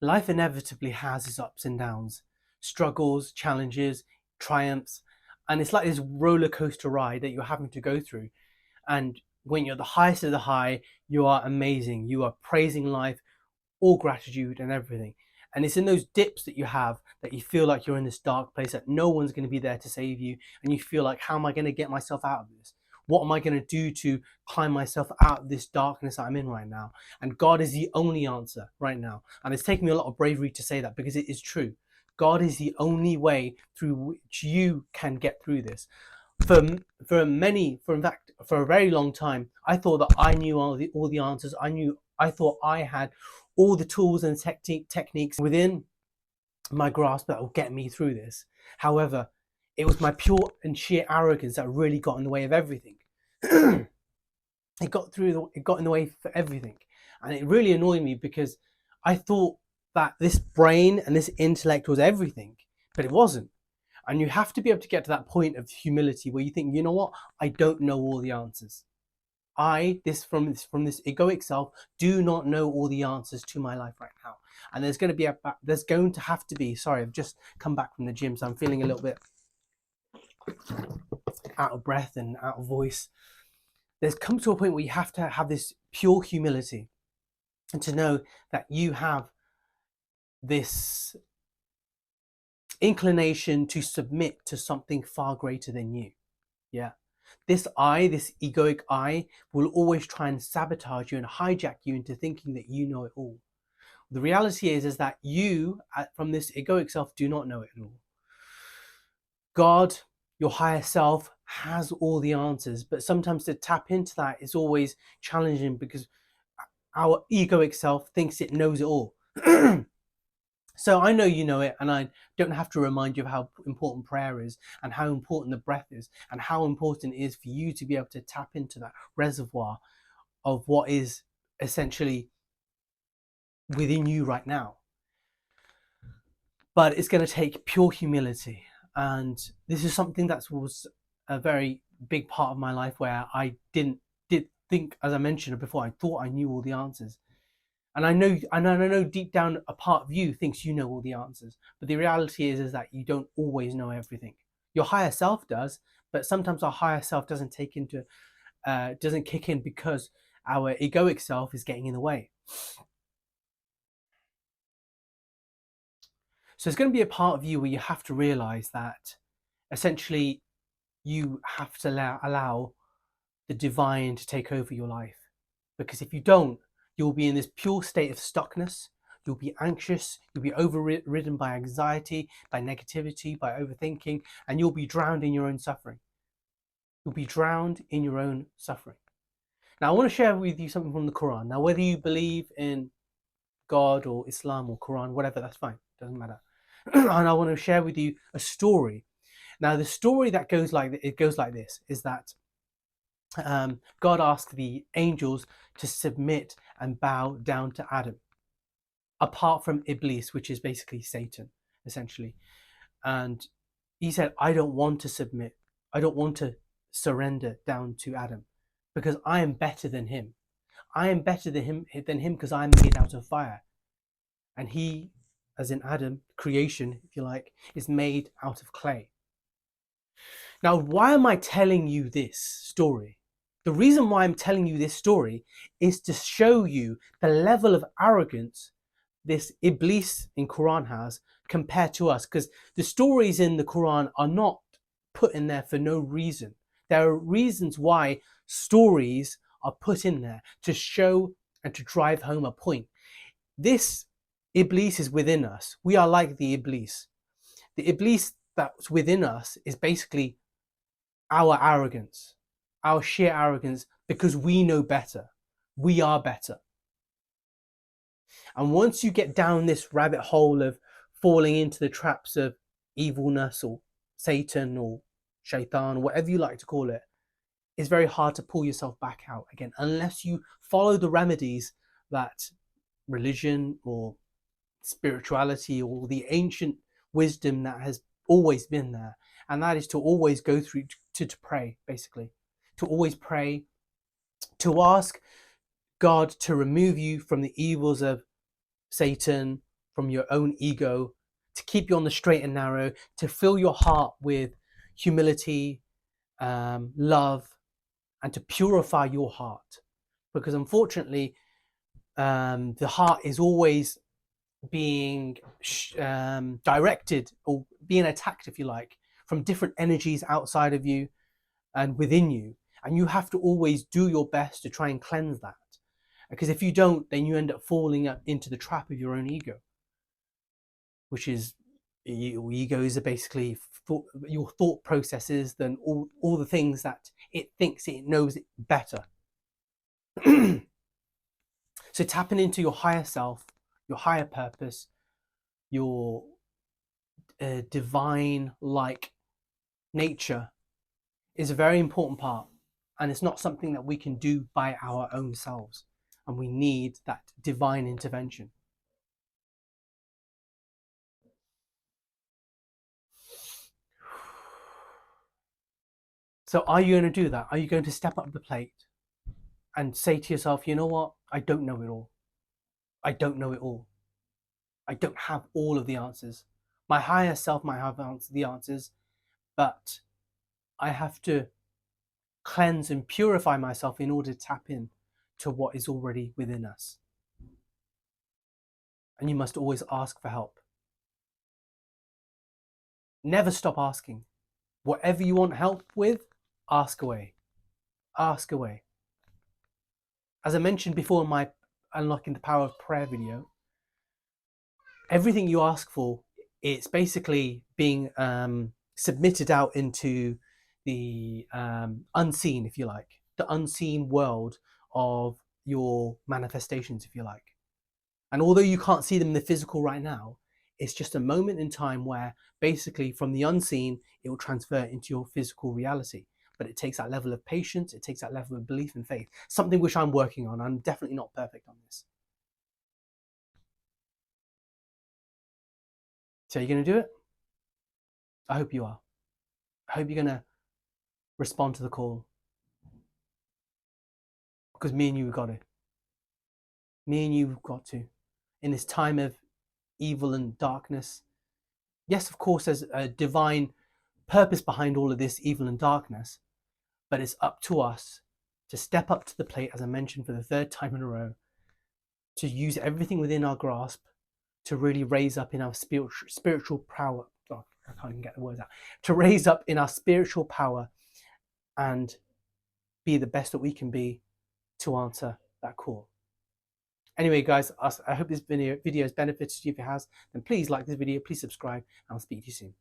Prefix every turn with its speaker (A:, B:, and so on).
A: Life inevitably has its ups and downs, struggles, challenges, triumphs, and it's like this roller coaster ride that you're having to go through. And when you're the highest of the high, you are amazing. You are praising life, all gratitude and everything. And it's in those dips that you have that you feel like you're in this dark place, that no one's going to be there to save you. And you feel like, how am I going to get myself out of this? What am I going to do to climb myself out of this darkness that I'm in right now? And God is the only answer right now. And it's taken me a lot of bravery to say that, because it is true. God is the only way through which you can get through this. For in fact, for a very long time, I thought that I knew all the answers. I thought I had all the tools and techniques within my grasp that will get me through this. However, it was my pure and sheer arrogance that really got in the way of everything. It got in the way for everything, and it really annoyed me, because I thought that this brain and this intellect was everything, but it wasn't. And you have to be able to get to that point of humility where you think, you know what, I don't know all the answers. From this egoic self, do not know all the answers to my life right now. And there's going to have to be, sorry, I've just come back from the gym, so I'm feeling a little bit out of breath and out of voice. There's come to a point where you have to have this pure humility, and to know that you have this inclination to submit to something far greater than you. Yeah. This egoic I, will always try and sabotage you and hijack you into thinking that you know it all. The reality is that you, from this egoic self, do not know it all. God, your higher self, has all the answers, but sometimes to tap into that is always challenging, because our egoic self thinks it knows it all. So I know you know it, and I don't have to remind you of how important prayer is, and how important the breath is, and how important it is for you to be able to tap into that reservoir of what is essentially within you right now. But it's going to take pure humility, and this is something that was a very big part of my life, where I did think, as I mentioned before, I thought I knew all the answers. And I know deep down a part of you thinks you know all the answers, but the reality is that you don't always know everything. Your higher self does, but sometimes our higher self doesn't kick in, because our egoic self is getting in the way. So it's going to be a part of you where you have to realize that essentially you have to allow the divine to take over your life, because if you don't, you'll be in this pure state of stuckness. You'll be anxious, you'll be overridden by anxiety, by negativity, by overthinking, and you'll be drowned in your own suffering. You'll be drowned in your own suffering. Now, I want to share with you something from the Quran. Now, whether you believe in God or Islam or Quran, whatever, that's fine, doesn't matter. And I want to share with you a story. Now, the story that goes like this, is that God asked the angels to submit and bow down to Adam, apart from Iblis, which is basically Satan, essentially. And he said, I don't want to submit. I don't want to surrender down to Adam, because I am better than him. I am better than him because I'm made out of fire. And he, as in Adam, creation, if you like, is made out of clay. Now, why am I telling you this story? The reason why I'm telling you this story is to show you the level of arrogance this Iblis in Quran has compared to us, because the stories in the Quran are not put in there for no reason. There are reasons why stories are put in there, to show and to drive home a point. This Iblis is within us. We are like the Iblis. The Iblis that's within us is basically our arrogance, our sheer arrogance, because we know better. We are better. And once you get down this rabbit hole of falling into the traps of evilness or Satan or shaitan, whatever you like to call it, it's very hard to pull yourself back out again, unless you follow the remedies that religion or spirituality or the ancient wisdom that has always been there. And that is to always go through to pray, basically. To always pray, to ask God to remove you from the evils of Satan from your own ego, to keep you on the straight and narrow, to fill your heart with humility, love, and to purify your heart. Because unfortunately, the heart is always being directed or being attacked, if you like, from different energies outside of you and within you. And you have to always do your best to try and cleanse that. Because if you don't, then you end up falling into the trap of your own ego, which is, your egos are basically your thought processes, then all the things that it thinks it knows it better. So tapping into your higher self, your higher purpose, your divine like nature is a very important part, and it's not something that we can do by our own selves, and we need that divine intervention. So are you going to do that? Are you going to step up to the plate and say to yourself, you know what, I don't know it all. I don't know it all. I don't have all of the answers. My higher self might have the answers, but I have to cleanse and purify myself in order to tap in to what is already within us. And you must always ask for help. Never stop asking. Whatever you want help with, ask away. Ask away. As I mentioned before in my Unlocking the Power of Prayer video, everything you ask for, it's basically being submitted out into the unseen, if you like, the unseen world of your manifestations, if you like. And although you can't see them in the physical right now, it's just a moment in time where basically from the unseen, it will transfer into your physical reality. But it takes that level of patience, it takes that level of belief and faith, something which I'm working on. I'm definitely not perfect on this. So you're going to do it? I hope you are. I hope you're going to respond to the call. Because me and you have got to. Me and you have got to. In this time of evil and darkness. Yes, of course, there's a divine purpose behind all of this evil and darkness. But it's up to us to step up to the plate, as I mentioned for the third time in a row, to use everything within our grasp to really raise up in our spiritual power. Oh, I can't even get the words out. To raise up in our spiritual power and be the best that we can be to answer that call. Anyway, guys, I hope this video has benefited you. If it has, then please like this video, please subscribe, and I'll speak to you soon.